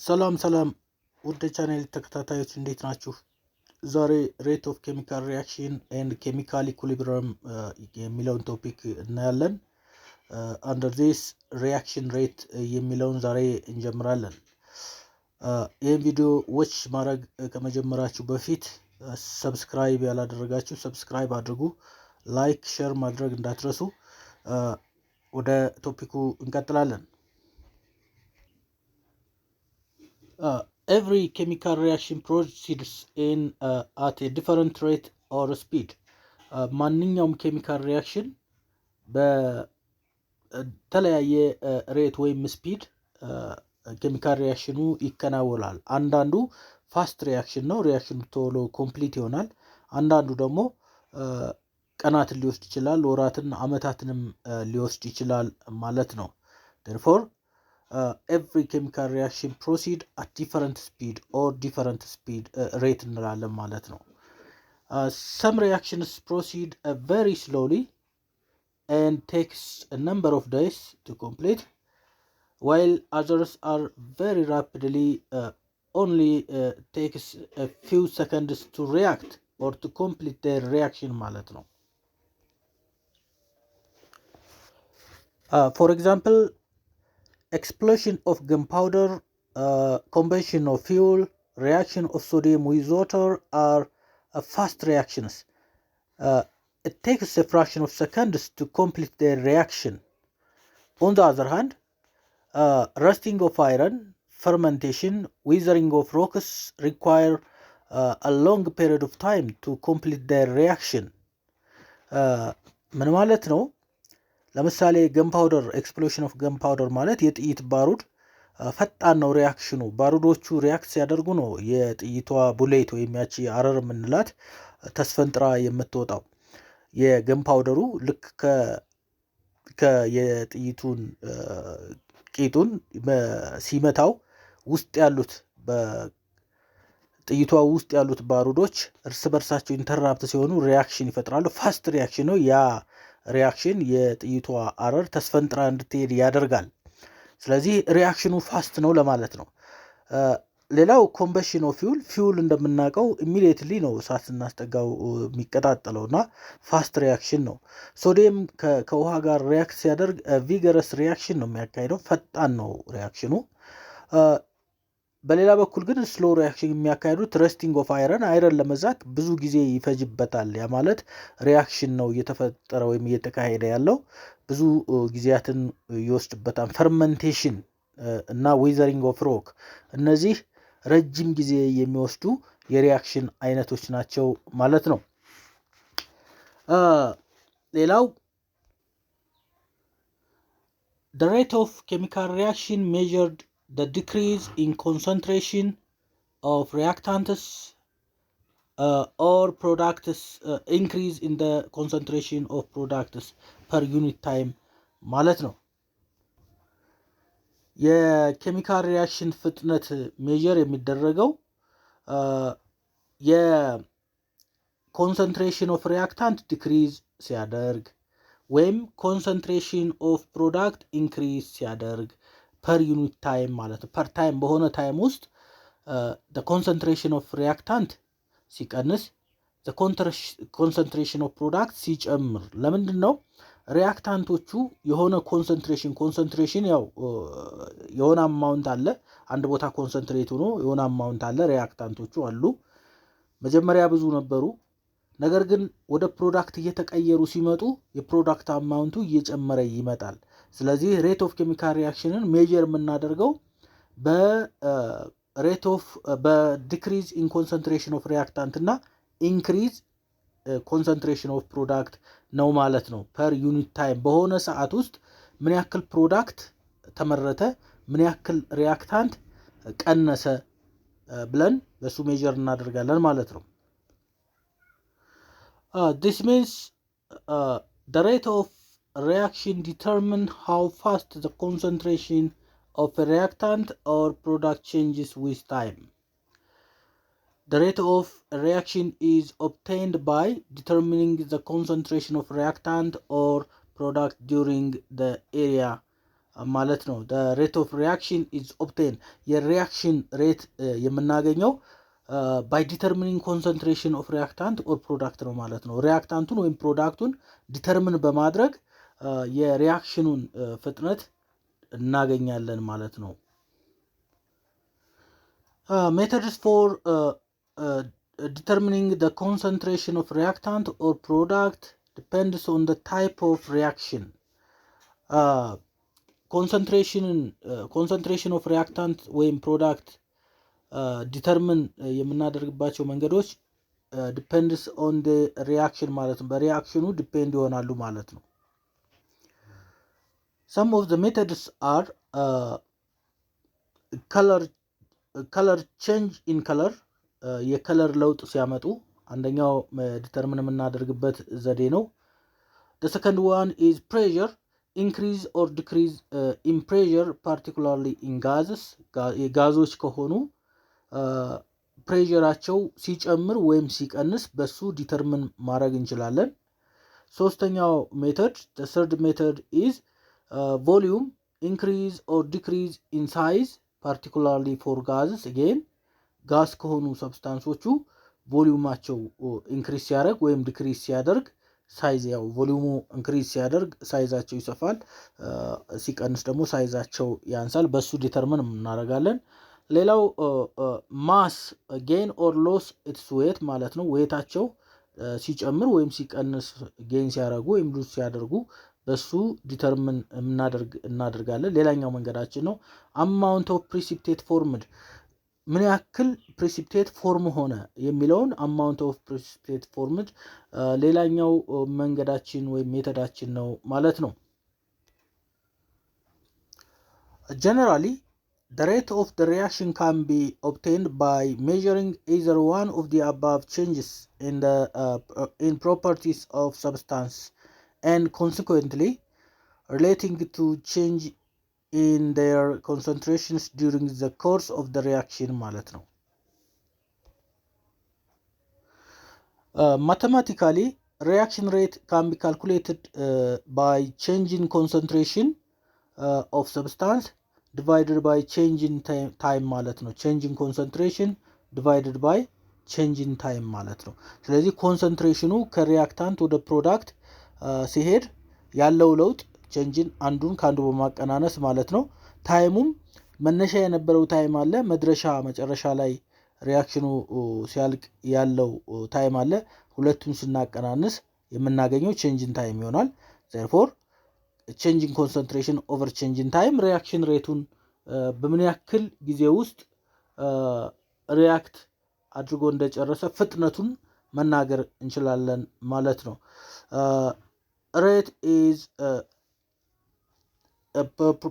ሰላም ሰላም ውድ ቻናል ተከታታዮች እንዴት ናችሁ? ዛሬ ሬት ኦፍ ኬሚካል ሪያክሽን ኤንድ ኬሚካል ኢኩሊብሪየም የሚለውን ቶፒክ እናያለን። አንደር ዚስ ሪያክሽን ሬት የሚለውን ዛሬ እንጀምራለን። ይህን ቪዲዮ ዎች ማድረግ ከመጀመራችሁ በፊት ሰብስክራይብ ያላደረጋችሁ ሰብስክራይብ አድርጉ፣ ላይክ ሼር ማድረግ እንዳትረሱ። ወደ ቶፒኩ እንቀጥላለን። Every chemical reaction proceeds in at a different rate or speed. ማንኛውም ኬሚካል ሪያክሽን በተለያየ ሬት ወይም ስፒድ ኬሚካል ሪያክሽኑ ይከናወናል። አንዳንዱ ፋስት ሪያክሽን ነው፣ ሪያክሽኑ ቶሎ ኮምፕሊት ይሆናል። አንዳንዱ ደግሞ ቀናትን ሊወስድ ይችላል፣ ወራትን አመታትንም ሊወስድ ይችላል ማለት ነው። therefore every chemical reaction proceed at different speed or different speed rate እንላለን ማለት ነው። Some reactions proceed very slowly and takes a number of days to complete, while others are very rapidly only takes a few seconds to react or to complete their reaction ማለት ነው። For example, explosion of gunpowder, combustion of fuel, reaction of sodium with water are fast reactions. It takes a fraction of seconds to complete their reaction. On the other hand, rusting of iron, fermentation, weathering of rocks require a long period of time to complete their reaction. ምን ማለት ነው? ለምሳሌ ገንፓውደር ኤክስፕሎሽን ኦፍ ገንፓውደር ማለት የጥይት ባሩድ ፈጣን ነው ሪያክሽኑ። ባሩዶቹ ሪያክት ሲያደርጉ ነው የጥይቷ ቡሌት ወይም ያቺ አረር የምንላት ተስፈንጥራ የምትወጣው። የገንፓውደሩ ልክ የጥይቱን ቂጡን ሲመታው ውስጥ ያሉት በጥይቷ ውስጥ ያሉት ባሩዶች እርስ በርሳቸው ኢንተራፕት ሲሆኑ ሪያክሽን ይፈጥራሉ። ፋስት ሪያክሽን ነው ያ ሪያክሽን የጥይቷ አረር ተስፈንጥራ እንድትሄድ ያደርጋል። ስለዚህ ሪያክሽኑ ፋስት ነው ለማለት ነው። ሌላው ኮምበሽን ኦፍ ፊውል እንደምናውቀው ኢሚዲየትሊ ነው እሳት ስናስጠጋው የሚቀጣጠለው እና ፋስት ሪያክሽን ነው። ሶዲየም ከውሃ ጋር ሪያክት ሲያደርግ ቪገረስ ሪያክሽን ነው የሚያካሂደው፣ ፈጣን ነው ሪያክሽኑ። በሌላ በኩል ግን ስሎ ሪያክሽን የሚያካሂዱት ረስቲንግ ኦፍ አይረን ለመዛት ብዙ ጊዜ ይፈጅበታል። ያ ማለት ሪያክሽን ነው እየተፈጠረ ወይም እየተካሄደ ያለው ብዙ ጊዜያትን ይወስድበታል። ፈርመንቴሽን እና ዌዘሪንግ ኦፍ ሮክ እነዚህ ረጅም ጊዜ የሚወስዱ የሪያክሽን አይነቶች ናቸው ማለት ነው። ሌላው the rate of chemical reaction measured the decrease in concentration of reactants or products, increase in the concentration of products per unit time ማለት ነው። የኬሚካል ሪያክሽን ፍጥነት ሜጀር የሚደረገው የኮንሰንትሬሽን ኦፍ ሪያክታንት ዲክሪዝ ሲያደርግ ወይም ኮንሰንትሬሽን ኦፍ ፕሮዳክት ኢንክሪዝ ሲያደርግ ፐር ዩኒት ታይም ማለት ነው። ፐር ታይም በሆነ ታይም ውስጥ ኮንሰንትሬሽን ኦፍ ሪያክታንት ሲቀንስ ኮንሰንትሬሽን ኦፍ ፕሮዳክት ሲጨምር። ለምንድን ነው? ሪያክታንቶቹ የሆነ ኮንሰንትሬሽን ያው የሆነ አማውንት አለ፣ አንድ ቦታ ኮንሰንትሬት ሆኖ የሆነ አማውንት አለ፣ ሪያክታንቶቹ አሉ። መጀመሪያ ብዙ ነበሩ፣ ነገር ግን ወደ ፕሮዳክት እየተቀየሩ ሲመጡ የፕሮዳክት አማውንቱ እየጨመረ ይመጣል። ስለዚህ ሬት ኦፍ ኬሚካል ሪያክሽንን ሜጀር የምናደርገው በዲክሪዝ ኢን ኮንሰንትሬሽን ኦፍ ሪያክታንት እና ኢንክሪዝ ኮንሰንትሬሽን ኦፍ ፕሮዳክት ነው ማለት ነው። ፐር ዩኒት ታይም በሆነ ሰዓት ውስጥ ምን ያክል ፕሮዳክት ተመረተ፣ ምን ያክል ሪያክታንት ቀነሰ ብለን በሱ ሜጀር እናደርጋለን ማለት ነው። This means the rate of reaction determine how fast the concentration of a reactant or product changes with time. The rate of reaction is obtained by determining the concentration of reactant or product during the area ማለት ነው። the rate of reaction is obtained የሪያክሽን ሬት የምናገኘው by determining concentration of reactant or product ነው ማለት ነው። ሪያክታንቱን ወይም ፕሮዳክቱን ዲተርሚን በማድረግ የሪያክሽኑን ፍጥነት እናገኛለን ማለት ነው። methods for determining the concentration of reactant or product depends on the type of reaction. concentration of reactant ወይም product ዲተርሚን የምናደርግባቸው መንገዶች depends on the reaction ማለት ነው። በሪያክሽኑ ዲፔንድ ይሆናሉ ማለት ነው። some of the methods are color change in color የከለር ለውጥ ሲያመጡ አንደኛው ዲተርሚን የምናደርግበት ዘዴ ነው። the second one is pressure increase or decrease in pressure particularly in gases የጋዞች ከሆኑ ፕሬሸራቸው ሲጨምር ወይም ሲቀንስ በሱ ዲተርሚን ማድረግ እንችላለን። ሶስተኛው ሜተድ the third method is volume increase or decrease in size particularly for gases again ጋዝ ከሆኑ ሰብስታንሶቹ ቮሊዩማቸው ኢንክሪዝ ሲያደርግ ወይም ዲክሪዝ ሲያደርግ ሳይዝ ያው ቮሊዩሙ ኢንክሪዝ ሲያደርግ ሳይዛቸው ይሰፋል፣ ሲቀንስ ደግሞ ሳይዛቸው ያንሳል። በሱ ዲተርሚን እናደርጋለን። ሌላው ማስ ጌን ኦር ሎስ ኢትስ ዌት ማለት ነው። ዌታቸው ሲጨምር ወይም ሲቀንስ ጌን ሲያደርጉ ወይም ሉዝ ሲያደርጉ በሱ ዲተርሚን እናደርጋለን። ሌላኛው መንገዳችን ነው። አማውንት ኦፍ ፕሪሲፒቴት ፎርምድ ምን ያክል ፕሪሲፒቴት ፎርም ሆነ የሚለውን አማውንት ኦፍ ፕሪሲፒቴት ፎርምድ ሌላኛው መንገዳችን ወይም ሜተዳችን ነው ማለት ነው። generally the rate of the reaction can be obtained by measuring either one of the above changes in properties of substance and consequently relating to change in their concentrations during the course of the reaction ማለት ነው። mathematically reaction rate can be calculated by changing concentration of substance divided by changing time ማለት ነው። changing concentration divided by changing time ማለት ነው። ስለዚህ ኮንሰንትሬሽኑ ከሪያክታንት ወደ ፕሮዳክት ሲሄድ ያለው ለውጥ ቼንጅን አንዱን ካንዱ በማቀናነስ ማለት ነው። ታይሙም መነሻ የነበረው ታይም አለ፣ መድረሻ መጨረሻ ላይ ሪያክሽኑ ሲያልቅ ያለው ታይም አለ። ሁለቱን ስናቀናንስ የምናገኘው ቼንጅን ታይም ይሆናል። therefore changing concentration over changing time reaction ሬቱን በምን ያክል ጊዜ ውስጥ ሪያክት አድርጎ እንደጨረሰ ፍጥነቱን መናገር እንችላለን ማለት ነው። rate is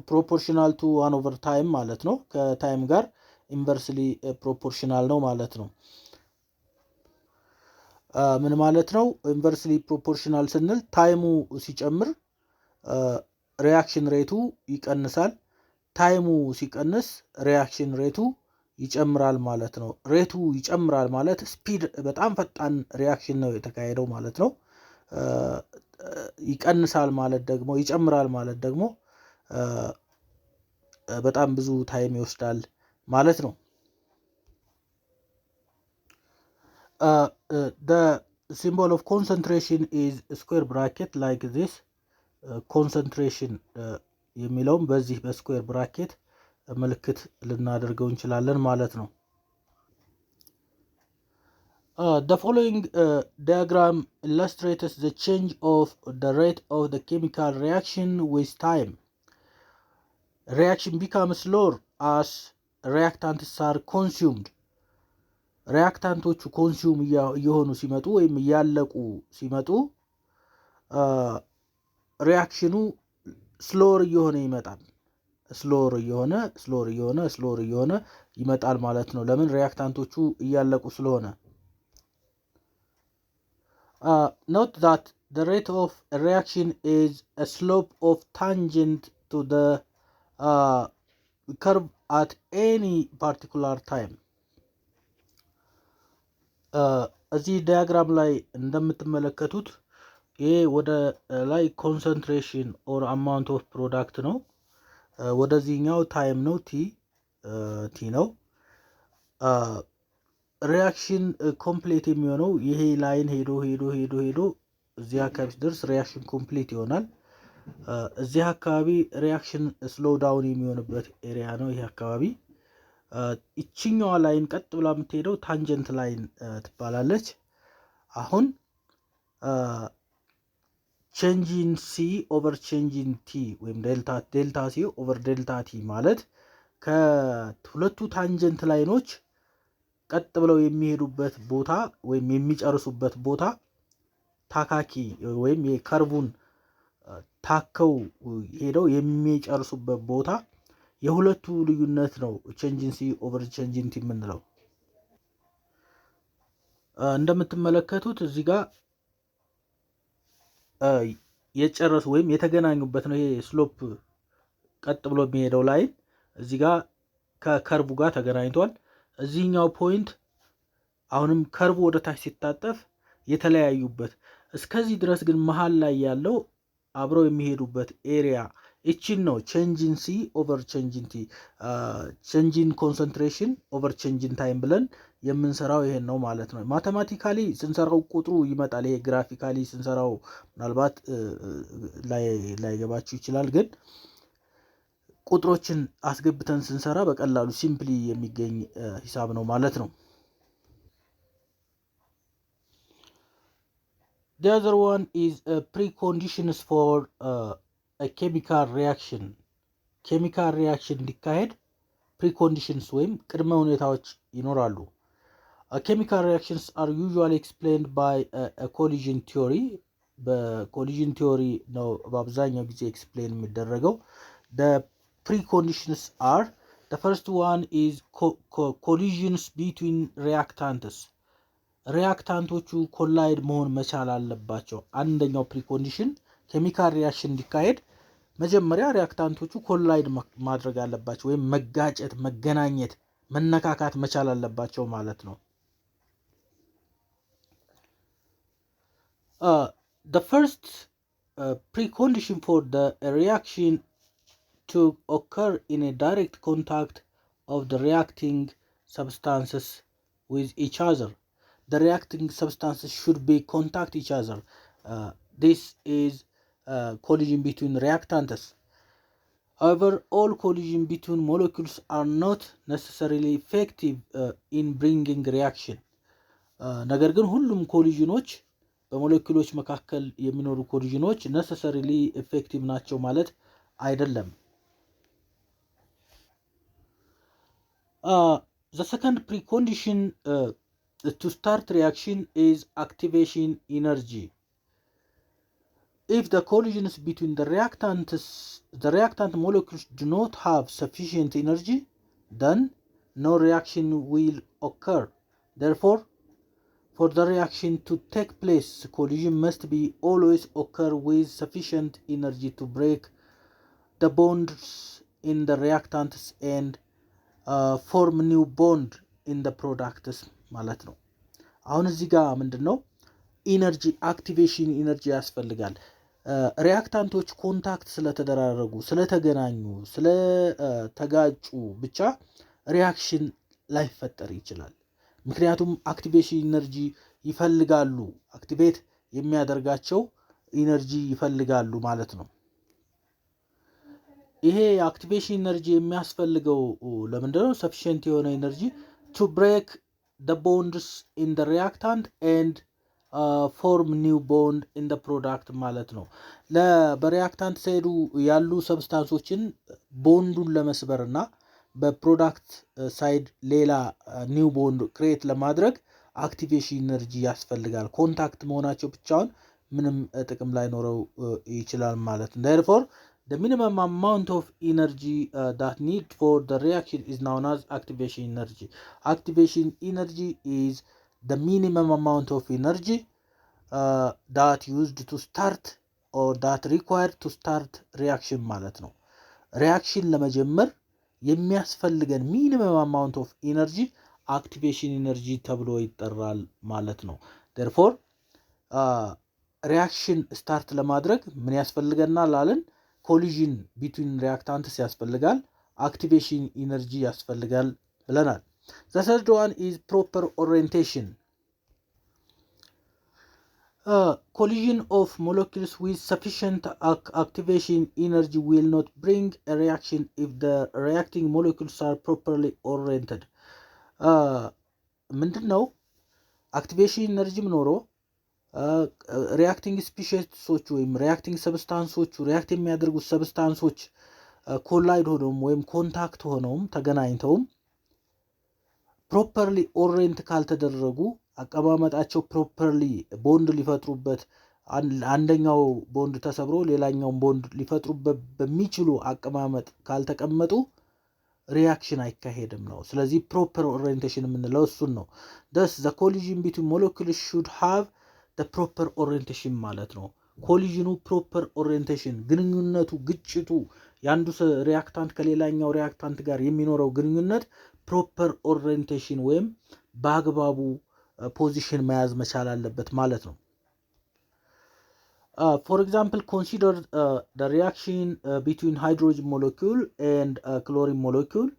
proportional to 1 over time ማለት ነው። ከታይም ጋር inversely proportional ነው ማለት ነው። ምን ማለት ነው? inversely proportional ስንል ታይሙ ሲጨምር ሪያክሽን ሬቱ ይቀንሳል፣ ታይሙ ሲቀንስ ሪያክሽን ሬቱ ይጨምራል ማለት ነው። ሬቱ ይጨምራል ማለት ስፒድ በጣም ፈጣን ሪያክሽን ነው የተካሄደው ማለት ነው። ይቀንሳል ማለት ደግሞ ይጨምራል ማለት ደግሞ በጣም ብዙ ታይም ይወስዳል ማለት ነው። the symbol of concentration is a square bracket like this. concentration የሚለውም በዚህ በስኩዌር ብራኬት ምልክት ልናደርገው እንችላለን ማለት ነው። the following diagram illustrates the change of the rate of the chemical reaction with time. reaction becomes slower as reactants are consumed. ሪያክታንቶቹ ኮንሱም እየሆኑ ሲመጡ ወይም እያለቁ ሲመጡ ሪያክሽኑ ስሎር እየሆነ ይመጣል። ስሎር እየሆነ ይመጣል ማለት ነው። ለምን? ሪያክታንቶቹ እያለቁ ስለሆነ። note that the rate of a reaction is a slope of tangent to the curve at any particular time. እዚህ ዲያግራም ላይ እንደምትመለከቱት ይሄ ወደ ላይ ኮንሰንትሬሽን ኦር አማውንት ኦፍ ፕሮዳክት ነው። ወደዚህኛው ታይም ነው ቲ ነው። ሪያክሽን ኮምፕሊት የሚሆነው ይሄ ላይን ሄዶ እዚህ አካባቢ ሲደርስ ሪያክሽን ኮምፕሊት ይሆናል። እዚህ አካባቢ ሪያክሽን ስሎው ዳውን የሚሆንበት ኤሪያ ነው ይሄ አካባቢ። ይችኛዋ ላይን ቀጥ ብላ የምትሄደው ታንጀንት ላይን ትባላለች። አሁን ቼንጂን ሲ ኦቨር ቼንጂን ቲ ወይም ዴልታ ሲ ኦቨር ዴልታ ቲ ማለት ከሁለቱ ታንጀንት ላይኖች ቀጥ ብለው የሚሄዱበት ቦታ ወይም የሚጨርሱበት ቦታ ታካኪ ወይም የከርቡን ታከው ሄደው የሚጨርሱበት ቦታ የሁለቱ ልዩነት ነው ቼንጂን ሲ ኦቨር ቼንጂን ቲ የምንለው። እንደምትመለከቱት እዚህ ጋር የጨረሱ ወይም የተገናኙበት ነው። ይሄ ስሎፕ ቀጥ ብሎ የሚሄደው ላይን እዚህ ጋር ከከርቡ ጋር ተገናኝቷል። እዚህኛው ፖይንት አሁንም ከርቡ ወደ ታች ሲታጠፍ የተለያዩበት፣ እስከዚህ ድረስ ግን መሃል ላይ ያለው አብረው የሚሄዱበት ኤሪያ እቺን ነው ቼንጂን ሲ ኦቨር ቼንጂን ቲ፣ ቼንጂን ኮንሰንትሬሽን ኦቨር ቼንጂን ታይም ብለን የምንሰራው ይሄን ነው ማለት ነው። ማቴማቲካሊ ስንሰራው ቁጥሩ ይመጣል። ይሄ ግራፊካሊ ስንሰራው ምናልባት ላይገባችሁ ይችላል፣ ግን ቁጥሮችን አስገብተን ስንሰራ በቀላሉ ሲምፕሊ የሚገኝ ሂሳብ ነው ማለት ነው። The other one is preconditions for a chemical reaction. ኬሚካል ሪያክሽን እንዲካሄድ preconditions ወይም ቅድመ ሁኔታዎች ይኖራሉ። chemical reactions are usually explained by a collision theory. በኮሊዥን ቲዮሪ ነው በአብዛኛው ጊዜ ኤክስፕሌን የሚደረገው። the preconditions are, the first one is collisions between reactants. ሪያክታንቶቹ ኮላይድ መሆን መቻል አለባቸው። አንደኛው ፕሪኮንዲሽን ኬሚካል ሪያክሽን እንዲካሄድ መጀመሪያ ሪያክታንቶቹ ኮላይድ ማድረግ አለባቸው፣ ወይም መጋጨት፣ መገናኘት፣ መነካካት መቻል አለባቸው ማለት ነው። The first precondition for the reaction to occur in a direct contact of the reacting substances with each other. The reacting substances should be contact each other. This is collision between reactants. However, all collision between molecules are not necessarily effective in bringing reaction. ነገር ግን ሁሉም ኮሊዥኖች በሞለኪውሎች መካከል የሚኖሩ ኮሊዥኖች necessarily effective ናቸው ማለት አይደለም። The second precondition to start reaction is activation energy. If the collisions between the reactant molecules do not have sufficient energy, then no reaction will occur. Therefore, for the reaction to take place, collision must be always occur with sufficient energy to break the bonds in the reactants and form new bond in the products ማለት ነው። አሁን እዚህ ጋር ምንድነው ኢነርጂ አክቲቬሽን ኢነርጂ ያስፈልጋል። ሪያክታንቶች ኮንታክት ስለተደራረጉ፣ ስለተገናኙ፣ ስለተጋጩ ብቻ ሪያክሽን ላይፈጠር ይችላል። ምክንያቱም አክቲቬሽን ኢነርጂ ይፈልጋሉ፣ አክቲቬት የሚያደርጋቸው ኢነርጂ ይፈልጋሉ ማለት ነው። ይሄ አክቲቬሽን ኢነርጂ የሚያስፈልገው ለምንድነው? ሰፊሽንት የሆነ ኢነርጂ to break the bonds in the reactant and form new bond in the product ማለት ነው። በሪያክታንት ሳይዱ ያሉ ሰብስታንሶችን ቦንዱን ለመስበርና በፕሮዳክት ሳይድ ሌላ ኒው ቦንድ ክሬት ለማድረግ አክቲቬሽን ኢነርጂ ያስፈልጋል። ኮንታክት መሆናቸው ብቻውን ምንም ጥቅም ላይኖረው ይችላል ማለት ነው። therefore the minimum amount of energy that need for the reaction is known as activation energy. Activation energy is the minimum amount of energy that used to start or that required to start reaction ማለት ነው። ሪያክሽን ለመጀመር የሚያስፈልገን ሚኒመም አማውንት ኦፍ ኢነርጂ አክቲቬሽን ኢነርጂ ተብሎ ይጠራል ማለት ነው። therefore ሪያክሽን ስታርት ለማድረግ ምን ያስፈልገናል አለን? ኮሊዥን ቢትዊን ሪያክታንትስ ያስፈልጋል፣ አክቲቬሽን ኢነርጂ ያስፈልጋል ብለናል። The third one is proper orientation. Collision of molecules with sufficient activation energy will not bring a reaction if the reacting molecules are properly oriented. ምንድን ነው አክቲቬሽን ኢነርጂም ኖሮ ሪያክቲንግ ስፒሺሶቹ ወይም ሪያክቲንግ ሰብስታንሶቹ ሪያክት የሚያደርጉት ሰብስታንሶች ኮላይድ ሆነውም ወይም ኮንታክት ሆነውም ተገናኝተውም ፕሮፐርሊ ኦሪየንት ካልተደረጉ አቀማመጣቸው ፕሮፐርሊ ቦንድ ሊፈጥሩበት አንደኛው ቦንድ ተሰብሮ ሌላኛውን ቦንድ ሊፈጥሩበት በሚችሉ አቀማመጥ ካልተቀመጡ ሪያክሽን አይካሄድም ነው። ስለዚህ ፕሮፐር ኦሪየንቴሽን የምንለው እሱን ነው። thus the collision between molecules should have the proper orientation ማለት ነው። ኮሊዥኑ ፕሮፐር ኦሪየንቴሽን ግንኙነቱ ግጭቱ ያንዱ ሪያክታንት ከሌላኛው ሪያክታንት ጋር የሚኖረው ግንኙነት ፕሮፐር ኦሪየንቴሽን ወይም በአግባቡ ፖዚሽን መያዝ መቻል አለበት ማለት ነው። For example, consider the reaction between hydrogen molecule and chlorine molecule.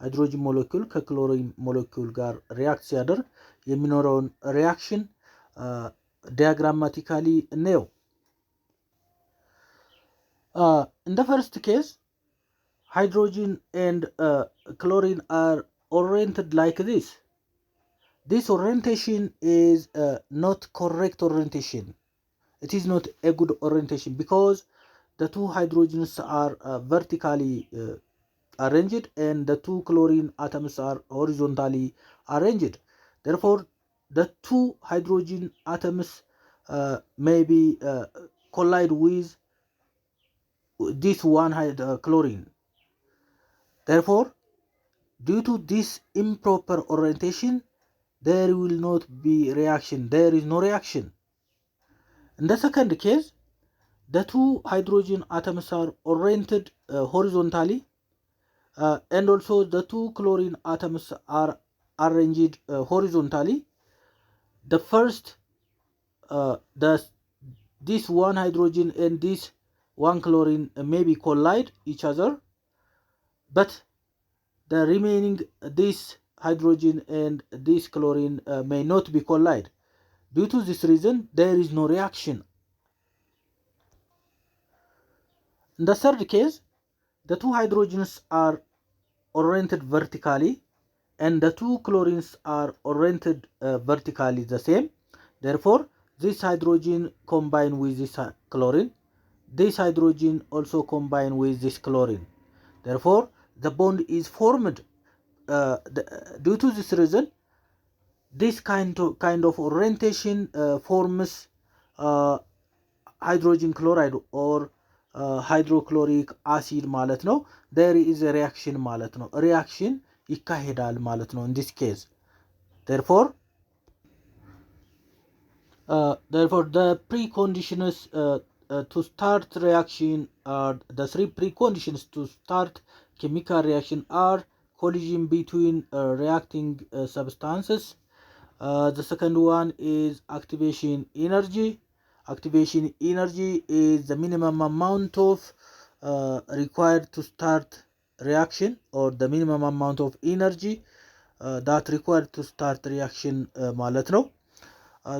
Hydrogen molecule ከክሎሪን ሞለኪውል ጋር ሪያክት ሲያደርግ የሚኖረውን ሪያክሽን ዲያግራማቲካሊ እንየው። In the first case, hydrogen and chlorine are oriented like this. This orientation is not correct orientation. It is not a good orientation because the two hydrogens are vertically arranged and the two chlorine atoms are horizontally arranged. Therefore, the two hydrogen atoms may be collide with this one chlorine. Therefore, due to this improper orientation, there will not be reaction. There is no reaction. In the second case, the two hydrogen atoms are oriented horizontally and also the two chlorine atoms are arranged horizontally. The first, this one hydrogen and this one chlorine maybe collide each other, but the remaining this hydrogen and this chlorine may not be collide. Due to this reason, there is no reaction. In the third case, the two hydrogens are oriented vertically and the two chlorines are oriented vertically the same. Therefore, this hydrogen combine with this chlorine. This hydrogen also combine with this chlorine. Therefore, the bond is formed. Due to this reason, this kind of orientation forms hydrogen chloride or hydrochloric acid ማለት ነው። there is a reaction ማለት ነው። reaction ይካሄዳል ማለት ነው in this case. Therefore the preconditions to start reaction are the three preconditions to start chemical reaction are collision between reacting substances. The second one is activation energy. Activation energy is the minimum amount of required to start reaction or the minimum amount of energy that required to start reaction ማለት ነው።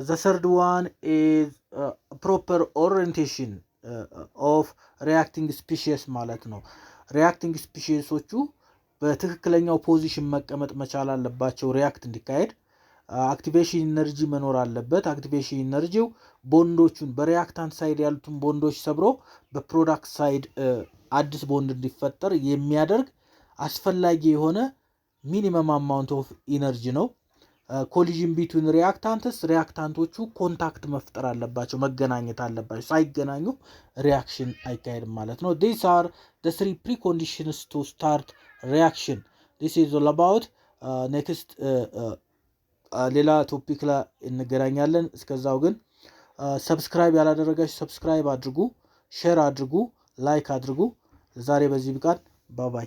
The third one is proper orientation of reacting species ማለት ነው። reacting speciesዎቹ በትክክለኛው ፖዚሽን መቀመጥ መቻል አለባቸው ሪያክት እንዲካሄድ። አክቲቬሽን ኢነርጂ መኖር አለበት። አክቲቬሽን ኢነርጂው ቦንዶቹን በሪያክታንት ሳይድ ያሉትን ቦንዶች ሰብሮ በፕሮዳክት ሳይድ አዲስ ቦንድ እንዲፈጠር የሚያደርግ አስፈላጊ የሆነ ሚኒመም አማውንት ኦፍ ኢነርጂ ነው። ኮሊዥን ቢትዊን ሪያክታንትስ ሪያክታንቶቹ ኮንታክት መፍጠር አለባቸው፣ መገናኘት አለባቸው። ሳይገናኙ ሪያክሽን አይካሄድም ማለት ነው። these are the three preconditions to start reaction. this is all about next ሌላ ቶፒክ ላይ እንገናኛለን። እስከዛው ግን ሰብስክራይብ ያላደረጋችሁ ሰብስክራይብ አድርጉ፣ ሼር አድርጉ፣ ላይክ አድርጉ። ዛሬ በዚህ ብቃት ባይ ባይ።